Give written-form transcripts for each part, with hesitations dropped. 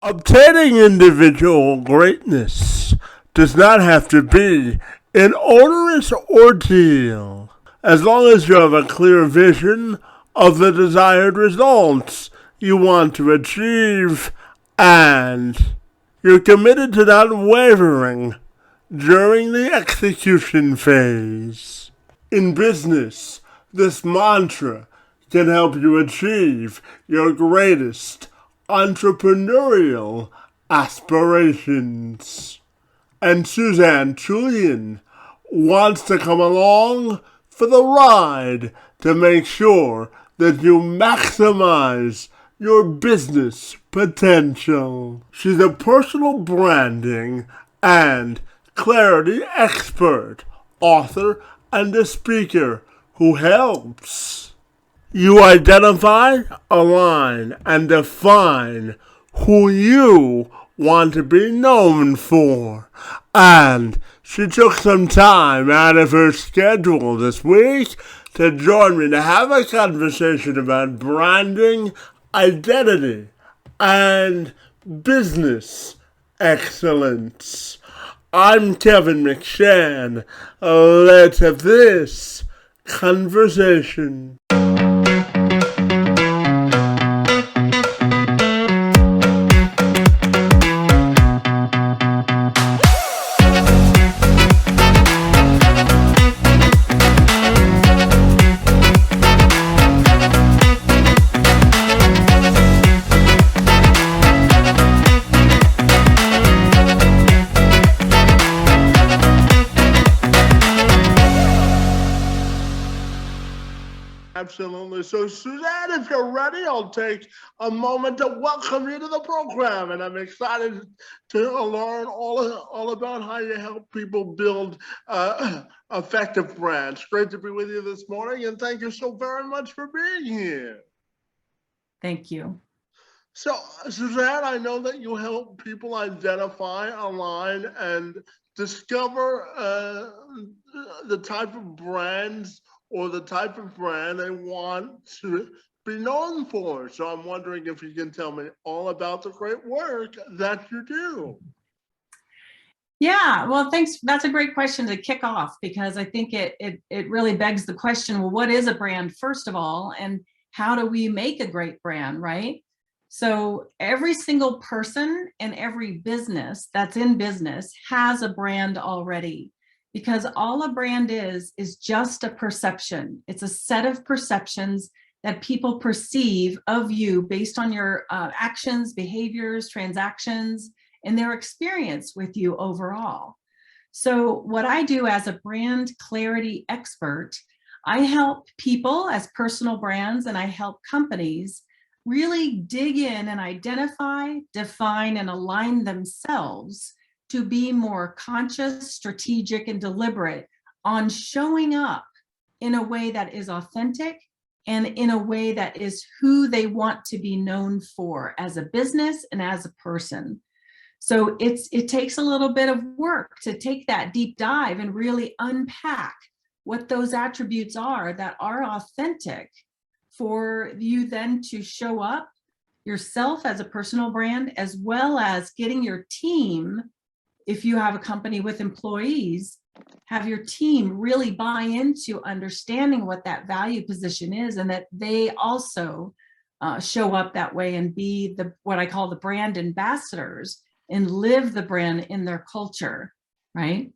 Obtaining individual greatness does not have to be an onerous ordeal. As long as you have a clear vision of the desired results you want to achieve and you're committed to not wavering during the execution phase. In business, this mantra can help you achieve your greatest entrepreneurial aspirations. And Suzanne Tulien wants to come along for the ride to make sure that you maximize your business potential. She's a personal branding and clarity expert, author, and a speaker who helps you identify, align, and define who you want to be known for. And she took some time out of her schedule this week to join me to have a conversation about branding, identity, and business excellence. I'm Kevin McShann. Let's have this conversation. Absolutely. So, Suzanne, if you're ready, I'll take a moment to welcome you to the program. And I'm excited to learn all about how you help people build effective brands. Great to be with you this morning. And thank you so very much for being here. Thank you. So, Suzanne, I know that you help people identify, align, and discover the type of brands or the type of brand they want to be known for. So I'm wondering if you can tell me all about the great work that you do. Yeah, well, thanks. That's a great question to kick off, because I think it really begs the question, well, what is a brand, first of all, and how do we make a great brand, right? So every single person and every business that's in business has a brand already, because all a brand is just a perception. It's a set of perceptions that people perceive of you based on your actions, behaviors, transactions, and their experience with you overall. So what I do as a brand clarity expert, I help people as personal brands, and I help companies really dig in and identify, define, and align themselves to be more conscious, strategic, and deliberate on showing up in a way that is authentic and in a way that is who they want to be known for as a business and as a person. So it takes a little bit of work to take that deep dive and really unpack what those attributes are that are authentic for you then to show up yourself as a personal brand, as well as getting your team, if you have a company with employees, have your team really buy into understanding what that value position is, and that they also show up that way and be what I call the brand ambassadors and live the brand in their culture, right?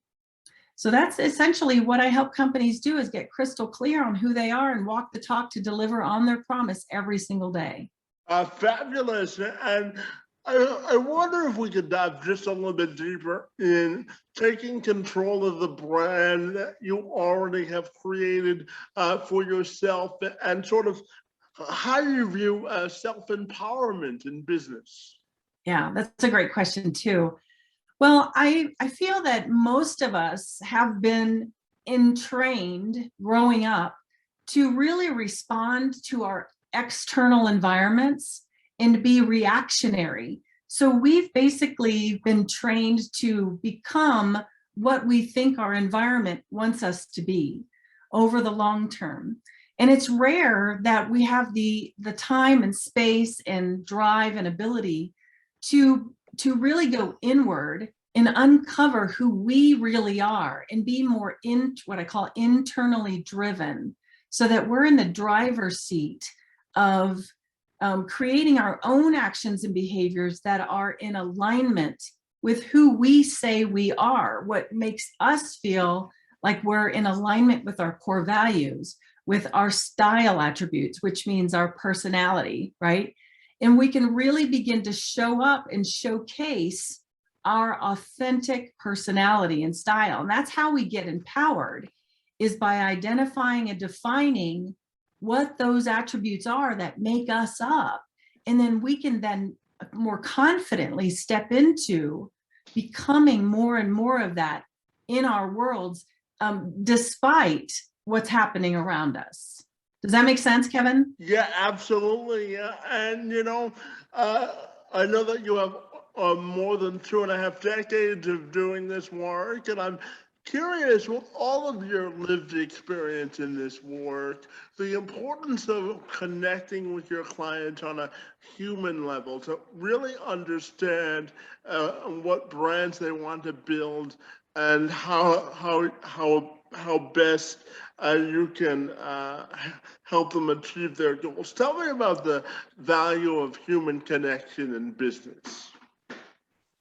So that's essentially what I help companies do, is get crystal clear on who they are and walk the talk to deliver on their promise every single day. Fabulous. And I wonder if we could dive just a little bit deeper in taking control of the brand that you already have created for yourself, and sort of how you view self-empowerment in business. Yeah, that's a great question too. Well, I feel that most of us have been entrained growing up to really respond to our external environments and be reactionary. So we've basically been trained to become what we think our environment wants us to be over the long term. And it's rare that we have the time and space and drive and ability to really go inward and uncover who we really are and be more in what I call internally driven, so that we're in the driver's seat of creating our own actions and behaviors that are in alignment with who we say we are, what makes us feel like we're in alignment with our core values, with our style attributes, which means our personality, right? And we can really begin to show up and showcase our authentic personality and style. And that's how we get empowered, is by identifying and defining what those attributes are that make us up. And then we can then more confidently step into becoming more and more of that in our worlds, despite what's happening around us. Does that make sense, Kevin? Yeah, absolutely. Yeah. And, I know that you have more than 2.5 decades of doing this work, and I'm curious, with all of your lived experience in this work, the importance of connecting with your clients on a human level to really understand what brands they want to build and how best you can help them achieve their goals. Tell me about the value of human connection in business.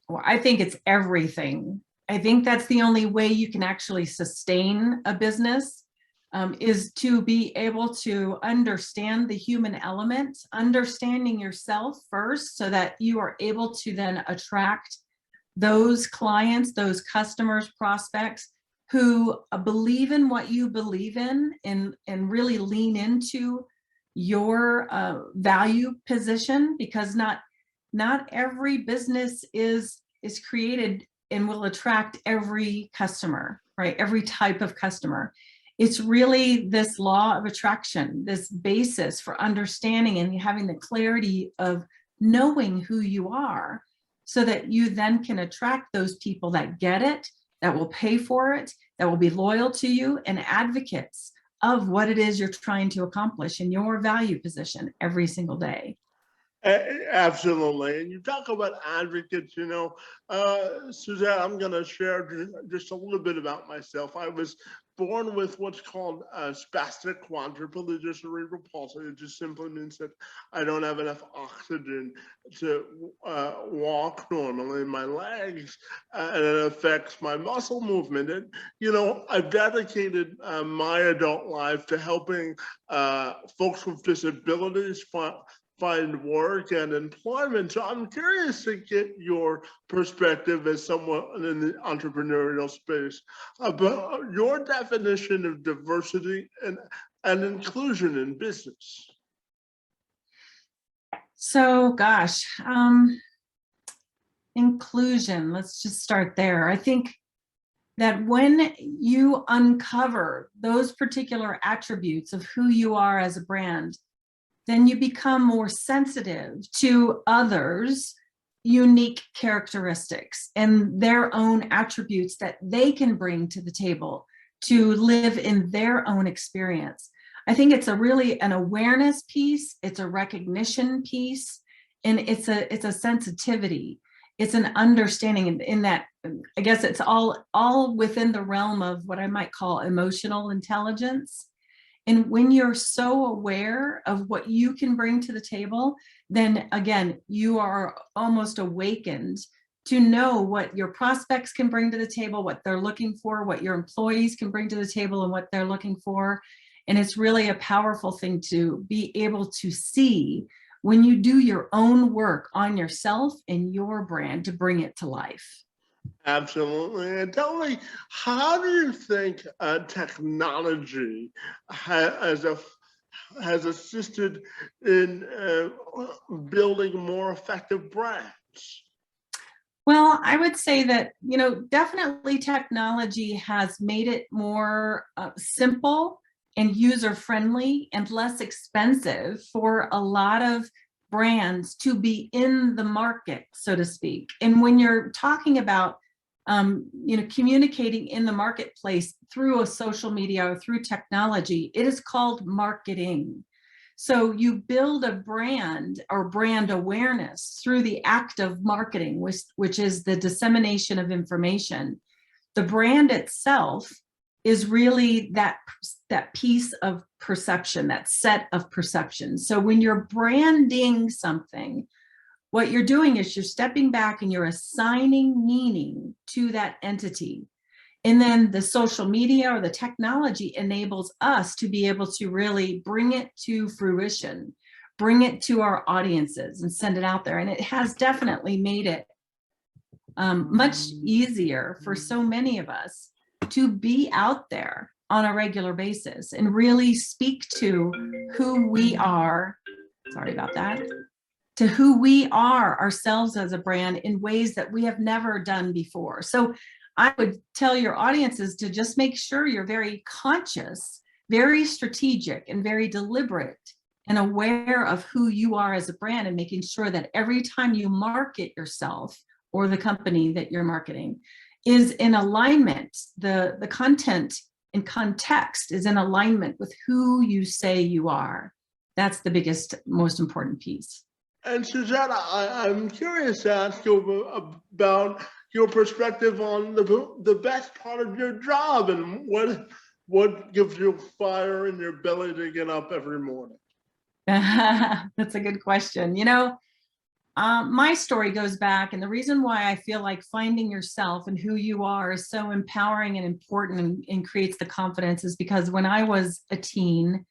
Well, I think it's everything. I think that's the only way you can actually sustain a business, is to be able to understand the human element, understanding yourself first, so that you are able to then attract those clients, those customers, prospects who believe in what you believe in, and really lean into your value position, because not every business is created and will attract every customer, right? Every type of customer. It's really this law of attraction, this basis for understanding and having the clarity of knowing who you are, so that you then can attract those people that get it, that will pay for it, that will be loyal to you, and advocates of what it is you're trying to accomplish in your value position every single day. Absolutely. And you talk about advocates, Suzanne, I'm going to share just a little bit about myself. I was born with what's called spastic quadriplegia cerebral palsy. It just simply means that I don't have enough oxygen to walk normally in my legs, and it affects my muscle movement. And, I've dedicated my adult life to helping folks with disabilities find work and employment. So I'm curious to get your perspective as someone in the entrepreneurial space about your definition of diversity and inclusion in business. So, gosh, inclusion, let's just start there. I think that when you uncover those particular attributes of who you are as a brand, then you become more sensitive to others' unique characteristics and their own attributes that they can bring to the table to live in their own experience. I think it's really an awareness piece, it's a recognition piece, and it's a sensitivity. It's an understanding in that, I guess it's all within the realm of what I might call emotional intelligence. And when you're so aware of what you can bring to the table, then again, you are almost awakened to know what your prospects can bring to the table, what they're looking for, what your employees can bring to the table and what they're looking for. And it's really a powerful thing to be able to see when you do your own work on yourself and your brand to bring it to life. Absolutely. And tell me, how do you think technology has assisted in building more effective brands? Well, I would say that, definitely technology has made it more simple and user-friendly and less expensive for a lot of brands to be in the market, so to speak. And when you're talking about communicating in the marketplace through a social media or through technology, it is called marketing. So you build a brand or brand awareness through the act of marketing, which is the dissemination of information. The brand itself is really that piece of perception, that set of perceptions. So when you're branding something, what you're doing is you're stepping back and you're assigning meaning to that entity. And then the social media or the technology enables us to be able to really bring it to fruition, bring it to our audiences and send it out there. And it has definitely made it much easier for so many of us to be out there on a regular basis and really speak to who we are. Sorry about that. To who we are ourselves as a brand in ways that we have never done before. So I would tell your audiences to just make sure you're very conscious, very strategic, and very deliberate and aware of who you are as a brand, and making sure that every time you market yourself or the company that you're marketing is in alignment, the content and context is in alignment with who you say you are. That's the biggest, most important piece. And Suzanne, I'm curious to ask you about your perspective on the best part of your job and what gives you fire in your belly to get up every morning. That's a good question. You know, my story goes back, and the reason why I feel like finding yourself and who you are is so empowering and important and creates the confidence is because when I was a teen,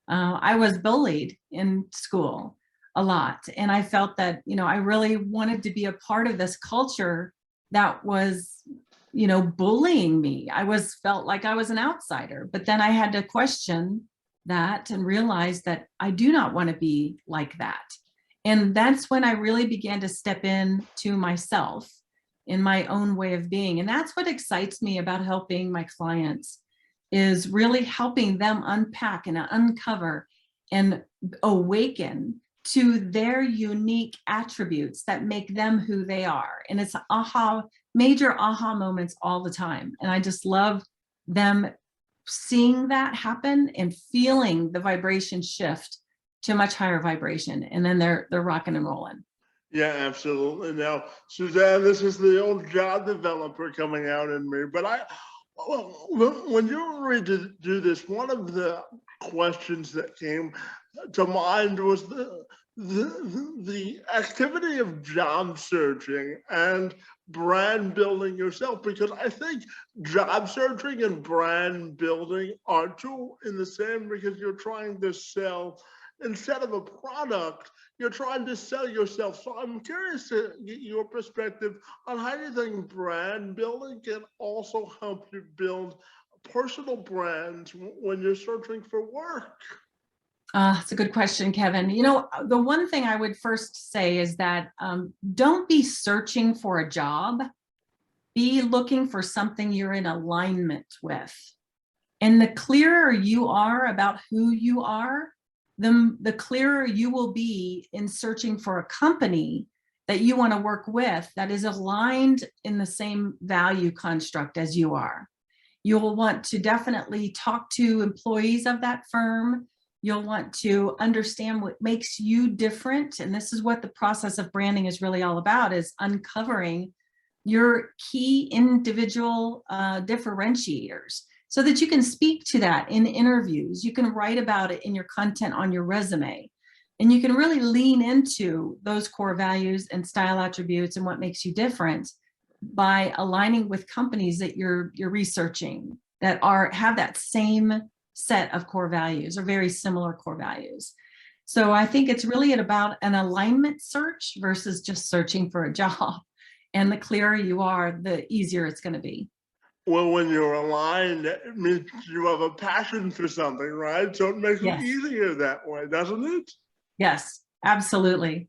I was bullied in school a lot. And I felt that, you know, I really wanted to be a part of this culture that was, you know, bullying me. Felt like I was an outsider, but then I had to question that and realize that I do not want to be like that. And that's when I really began to step in to myself in my own way of being. And that's what excites me about helping my clients, is really helping them unpack and uncover and awaken to their unique attributes that make them who they are. And it's major aha moments all the time. And I just love them seeing that happen and feeling the vibration shift to a much higher vibration. And then they're rocking and rolling. Yeah, absolutely. Now, Suzanne, this is the old job developer coming out in me, but when you were ready to do this, one of the questions that came to mind was the activity of job searching and brand building yourself, because I think job searching and brand building are two in the same, because you're trying to sell, instead of a product, you're trying to sell yourself. So I'm curious to get your perspective on how you think brand building can also help you build personal brands when you're searching for work. It's a good question, Kevin. You know, the one thing I would first say is that don't be searching for a job. Be looking for something you're in alignment with. And the clearer you are about who you are, the clearer you will be in searching for a company that you want to work with that is aligned in the same value construct as you are. You'll want to definitely talk to employees of that firm. You'll want to understand what makes you different. And this is what the process of branding is really all about, is uncovering your key individual differentiators so that you can speak to that in interviews. You can write about it in your content on your resume. And you can really lean into those core values and style attributes and what makes you different by aligning with companies that you're researching that have that same set of core values or very similar core values. So I think it's really about an alignment search versus just searching for a job. And the clearer you are, the easier it's going to be. Well, when you're aligned, it means you have a passion for something, right? So it makes it easier that way, doesn't it? Yes, absolutely.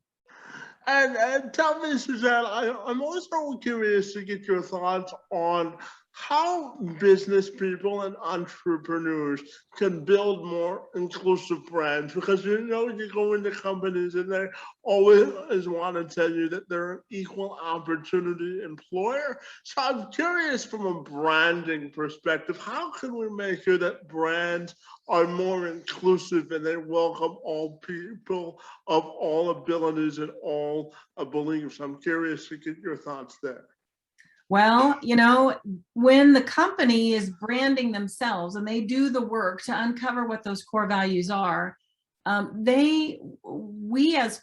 And tell me, Suzanne, I'm also curious to get your thoughts on how business people and entrepreneurs can build more inclusive brands, because you go into companies and they always want to tell you that they're an equal opportunity employer. So I'm curious, from a branding perspective, how can we make sure that brands are more inclusive and they welcome all people of all abilities and all beliefs? I'm curious to get your thoughts there. Well, when the company is branding themselves and they do the work to uncover what those core values are, we as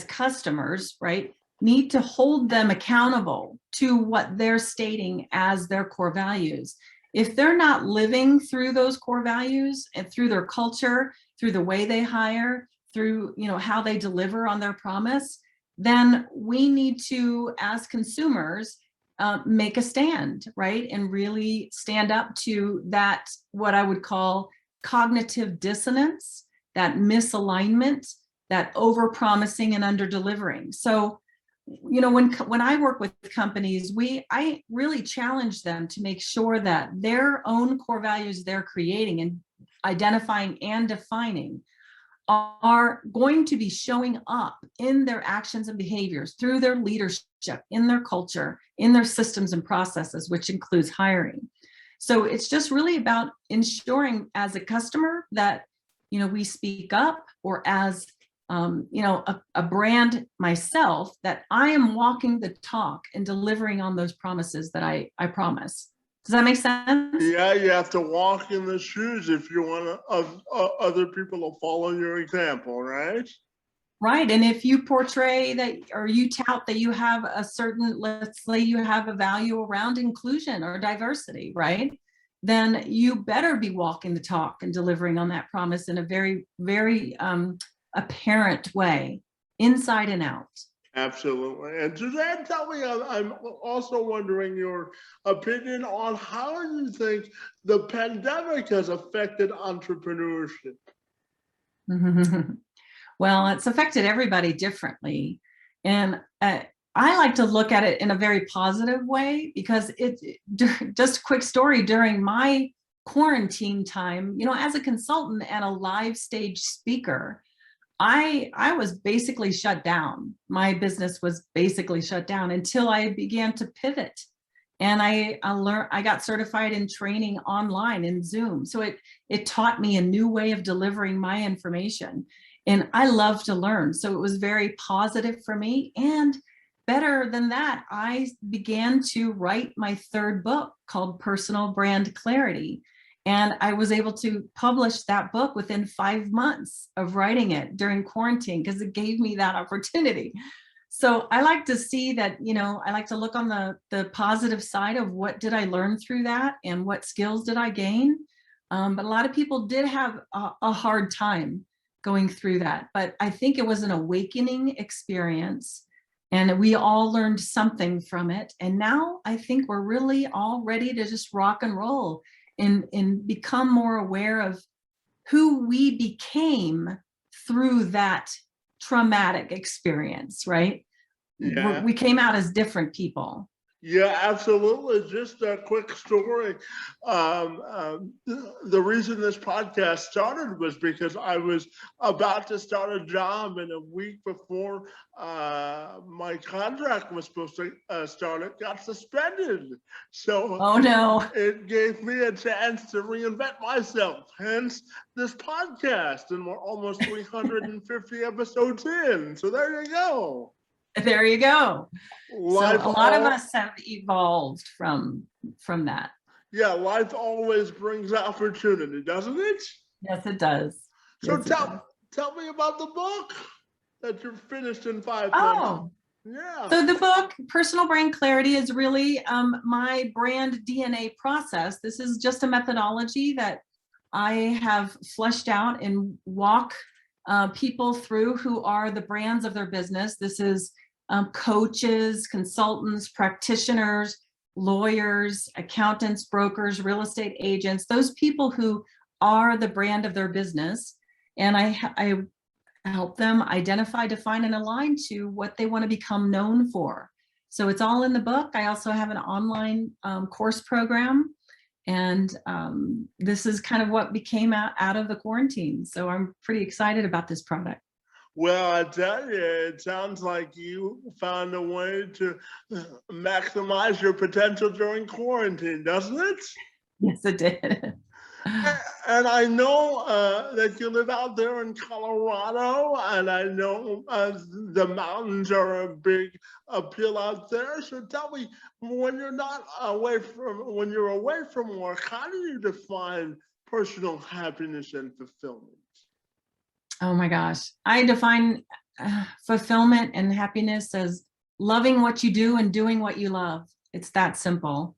customers, right, need to hold them accountable to what they're stating as their core values. If they're not living through those core values and through their culture, through the way they hire, through how they deliver on their promise, then we need to, as consumers, make a stand, right? And really stand up to that, what I would call cognitive dissonance, that misalignment, that over-promising and under-delivering. So, when I work with companies, I really challenge them to make sure that their own core values they're creating and identifying and defining are going to be showing up in their actions and behaviors through their leadership, in their culture, in their systems and processes, which includes hiring. So it's just really about ensuring, as a customer, that we speak up, or as a brand myself, that I am walking the talk and delivering on those promises that I promise. Does that make sense? Yeah, you have to walk in the shoes if you want other people to follow your example, right? Right. And if you portray that, or you tout that you have a certain, let's say you have a value around inclusion or diversity, right? Then you better be walking the talk and delivering on that promise in a very, very apparent way, inside and out. Absolutely. And Suzanne, tell me, I'm also wondering your opinion on how you think the pandemic has affected entrepreneurship. Well, it's affected everybody differently. And I like to look at it in a very positive way, because just a quick story, during my quarantine time, as a consultant and a live stage speaker, I was basically shut down. My business was basically shut down until I began to pivot. And I got certified in training online in Zoom. So it taught me a new way of delivering my information. And I love to learn. So it was very positive for me. And better than that, I began to write my third book, called Personal Brand Clarity. And I was able to publish that book within 5 months of writing it during quarantine, because it gave me that opportunity. So I like to see that, I like to look on the positive side of what did I learn through that and what skills did I gain. But a lot of people did have a hard time going through that. But I think it was an awakening experience, and we all learned something from it. And now I think we're really all ready to just rock and roll and become more aware of who we became through that traumatic experience, right? Yeah. We came out as different people. Yeah, absolutely. Just a quick story. The reason this podcast started was because I was about to start a job, and a week before my contract was supposed to start, it got suspended. So oh no, it gave me a chance to reinvent myself. Hence this podcast, and we're almost 350 episodes in. So there you go. There you go. Life, so a lot of us have evolved from that. Yeah, life always brings opportunity, doesn't it? Yes, it does. So yes, tell me about the book that you're finished in 5 months. Oh, yeah. So the book, Personal Brand Clarity, is really my brand DNA process. This is just a methodology that I have fleshed out and walk people through who are the brands of their business. This is coaches, consultants, practitioners, lawyers, accountants, brokers, real estate agents, those people who are the brand of their business. And I help them identify, define, and align to what they want to become known for. So it's all in the book. I also have an online course program. And this is kind of what became out of the quarantine. So I'm pretty excited about this product. Well, I tell you, it sounds like you found a way to maximize your potential during quarantine, doesn't it? Yes, it did. And I know that you live out there in Colorado, and I know the mountains are a big appeal out there. So tell me, when you're not away from, when you're away from work, how do you define personal happiness and fulfillment? Oh my gosh. I define fulfillment and happiness as loving what you do and doing what you love. It's that simple.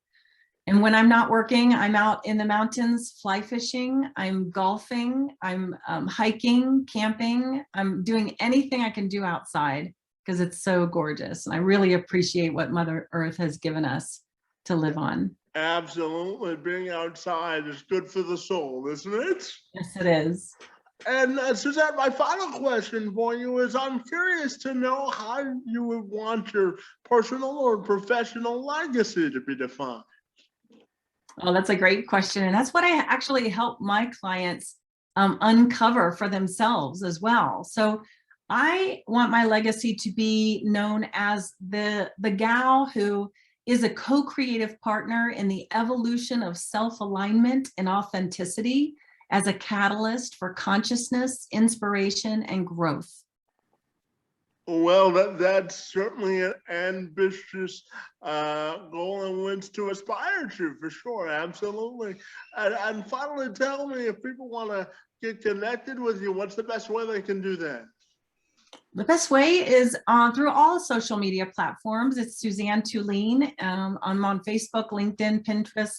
And when I'm not working, I'm out in the mountains fly fishing, I'm golfing, I'm hiking, camping, I'm doing anything I can do outside because it's so gorgeous. And I really appreciate what Mother Earth has given us to live on. Absolutely. Being outside is good for the soul, isn't it? Yes, it is. And Suzanne, my final question for you is, I'm curious to know how you would want your personal or professional legacy to be defined. Oh, that's a great question. And that's what I actually help my clients uncover for themselves as well. So I want my legacy to be known as the gal who is a co-creative partner in the evolution of self-alignment and authenticity as a catalyst for consciousness, inspiration, and growth. Well, that's certainly an ambitious goal and wins to aspire to, for sure. Absolutely. And finally, tell me, if people want to get connected with you, what's the best way they can do that? The best way is through all social media platforms. It's Suzanne Tulien. I'm on Facebook, LinkedIn, Pinterest.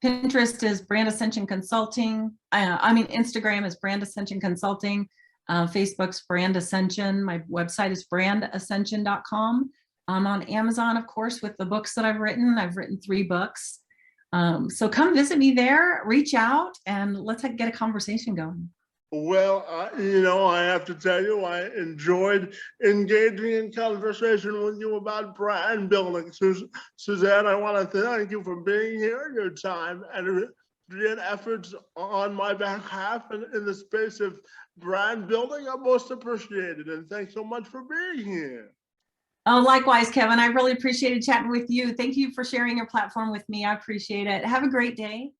Pinterest is Brand Ascension Consulting. Instagram is Brand Ascension Consulting. Facebook's Brand Ascension. My website is brandascension.com. I'm on Amazon, of course, with the books that I've written. I've written 3 books. So come visit me there, reach out, and let's get a conversation going. Well, I have to tell you, I enjoyed engaging in conversation with you about brand building. Suzanne, I want to thank you for being here, your time, and your efforts on my behalf and in the space of brand building are most appreciated. And thanks so much for being here. Oh, likewise, Kevin. I really appreciated chatting with you. Thank you for sharing your platform with me. I appreciate it. Have a great day.